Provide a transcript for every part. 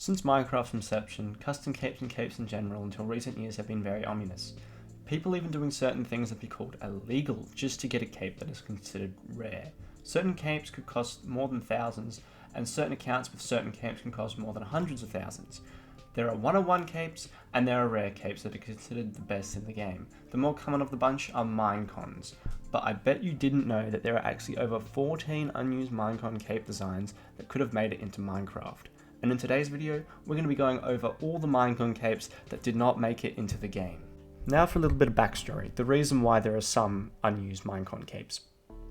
Since Minecraft's inception, custom capes and capes in general until recent years have been very ominous. People even doing certain things that be called illegal just to get a cape that is considered rare. Certain capes could cost more than thousands, and certain accounts with certain capes can cost more than hundreds of thousands. There are one-on-one capes, and there are rare capes that are considered the best in the game. The more common of the bunch are Minecons, but I bet you didn't know that there are actually over 14 unused Minecon cape designs that could have made it into Minecraft. And in today's video, we're going to be going over all the Minecon capes that did not make it into the game. Now for a little bit of backstory, the reason why there are some unused Minecon capes.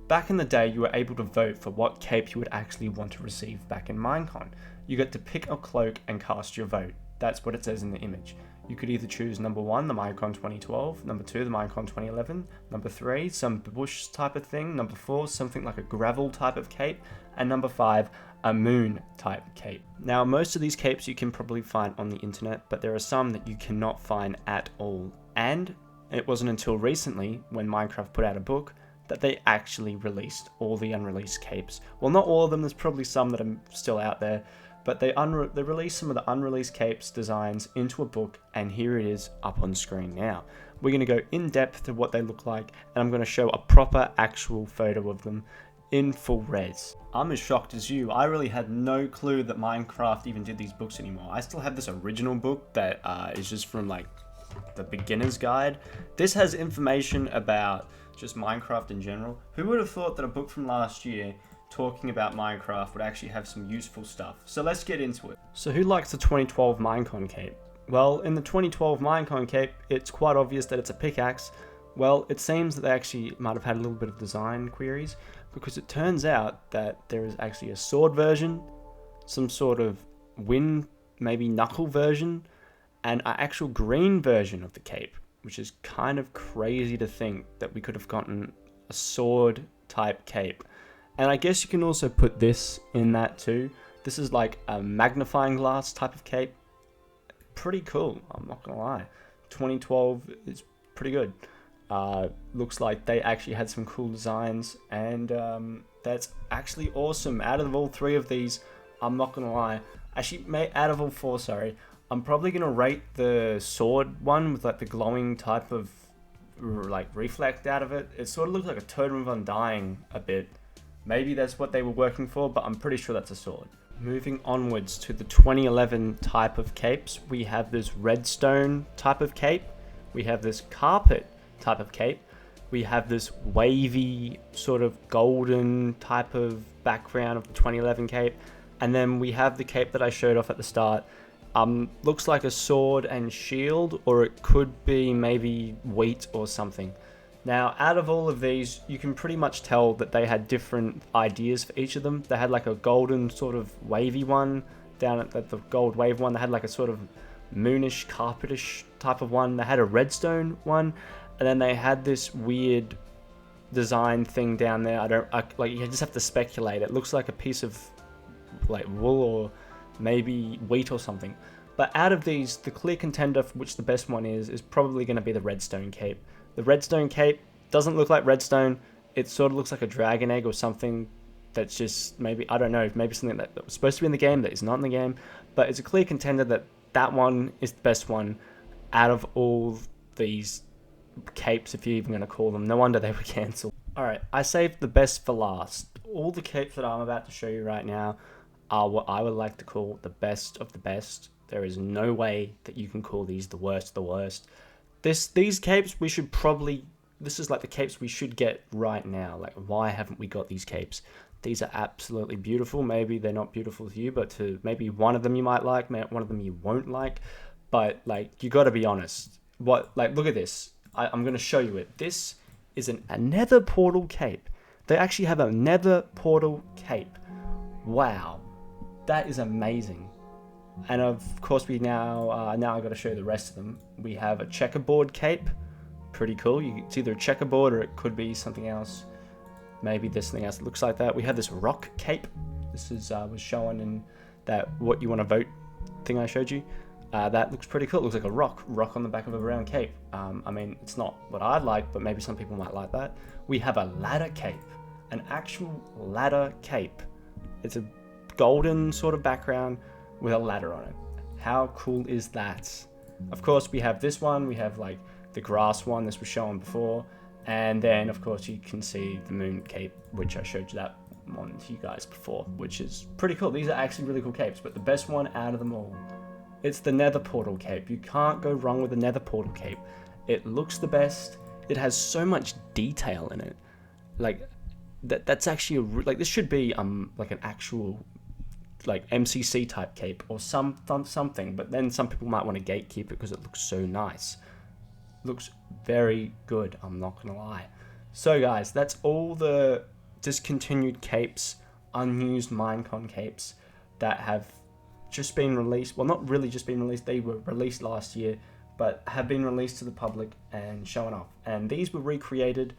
Back in the day, you were able to vote for what cape you would actually want to receive back in Minecon. You get to pick a cloak and cast your vote. That's what it says in the image. You could either choose number 1, the Minecon 2012, number 2, the Minecon 2011, number 3, some bush type of thing, number 4, something like a gravel type of cape, and number 5, a moon type cape. Now, most of these capes you can probably find on the internet, but there are some that you cannot find at all. And it wasn't until recently, when Minecraft put out a book, that they actually released all the unreleased capes. Well, not all of them, there's probably some that are still out there, but they released some of the unreleased capes designs into a book, and here it is up on screen now. We're going to go in depth to what they look like, and I'm going to show a proper actual photo of them in full res. I'm as shocked as you. I really had no clue that Minecraft even did these books anymore. I still have this original book that is just from like the beginner's guide. This has information about just Minecraft in general. Who would have thought that a book from last year talking about Minecraft would actually have some useful stuff? So let's get into it. So who likes the 2012 Minecon cape? Well, in the 2012 Minecon cape, it's quite obvious that it's a pickaxe. Well, it seems that they actually might have had a little bit of design queries, because it turns out that there is actually a sword version, some sort of wind, maybe knuckle version, and an actual green version of the cape, which is kind of crazy to think that we could have gotten a sword type cape. And I guess you can also put this in that too. This is like a magnifying glass type of cape. Pretty cool, I'm not gonna lie. 2012 is pretty good. Looks like they actually had some cool designs, and that's actually awesome. Out of all three of these, I'm not gonna lie, actually out of all four, sorry, I'm probably gonna rate the sword one with like the glowing type of like reflect out of it. It sort of looks like a totem of undying a bit. Maybe that's what they were working for, but I'm pretty sure that's a sword. Moving onwards to the 2011 type of capes, we have this redstone type of cape, we have this carpet type of cape, we have this wavy sort of golden type of background of the 2011 cape, and then we have the cape that I showed off at the start. Looks like a sword and shield, or it could be maybe wheat or something. Now, out of all of these, you can pretty much tell that they had different ideas for each of them. They had like a golden sort of wavy one down at the gold wave one. They had like a sort of moonish, carpetish type of one. They had a redstone one, and then they had this weird design thing down there. Like, you just have to speculate. It looks like a piece of like wool or maybe wheat or something. But out of these, the clear contender for which the best one is probably going to be the redstone cape. The redstone cape doesn't look like redstone. It sort of looks like a dragon egg or something that's just maybe, I don't know, maybe something that was supposed to be in the game that is not in the game. But it's a clear contender that that one is the best one out of all these capes, if you're even going to call them. No wonder they were cancelled. Alright, I saved the best for last. All the capes that I'm about to show you right now are what I would like to call the best of the best. There is no way that you can call these the worst of the worst. These capes, this is like the capes we should get right now. Like, why haven't we got these capes? These are absolutely beautiful. Maybe they're not beautiful to you, but to maybe one of them you might like, one of them you won't like. But like, you got to be honest. Look at this. I'm going to show you it. This is a nether portal cape. They actually have a nether portal cape. Wow. That is amazing. And of course, we now I've got to show you the rest of them. We have a checkerboard cape, pretty cool. It's either a checkerboard or it could be something else. Maybe there's something else that looks like that. We have this rock cape. This is was shown in that what you want to vote thing I showed you. That looks pretty cool. It looks like a rock on the back of a round cape. I mean, it's not what I'd like, but maybe some people might like that. We have a ladder cape, an actual ladder cape. It's a golden sort of background with a ladder on it. How cool is that? Of course, we have this one. We have like the grass one. This was shown before. And then, of course, you can see the moon cape, which I showed you that one to you guys before, which is pretty cool. These are actually really cool capes, but the best one out of them all, it's the nether portal cape. You can't go wrong with the nether portal cape. It looks the best. It has so much detail in it. Like, that's actually like, this should be like an actual like MCC type cape or something, but then some people might want to gatekeep it because it looks so nice. Looks very good, I'm not gonna lie. So guys, that's all the discontinued capes, unused Minecon capes that have just been released. Well, not really just been released, they were released last year, but have been released to the public and shown off. And these were recreated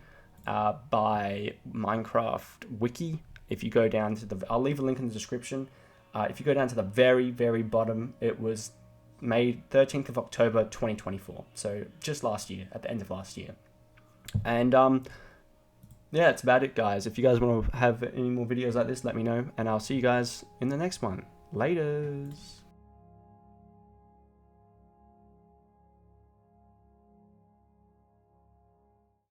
by Minecraft Wiki. If you go down to the, I'll leave a link in the description. If you go down to the very, very bottom, it was made 13th of October 2024. So just last year, at the end of last year. And yeah, that's about it, guys. If you guys want to have any more videos like this, let me know. And I'll see you guys in the next one. Laters.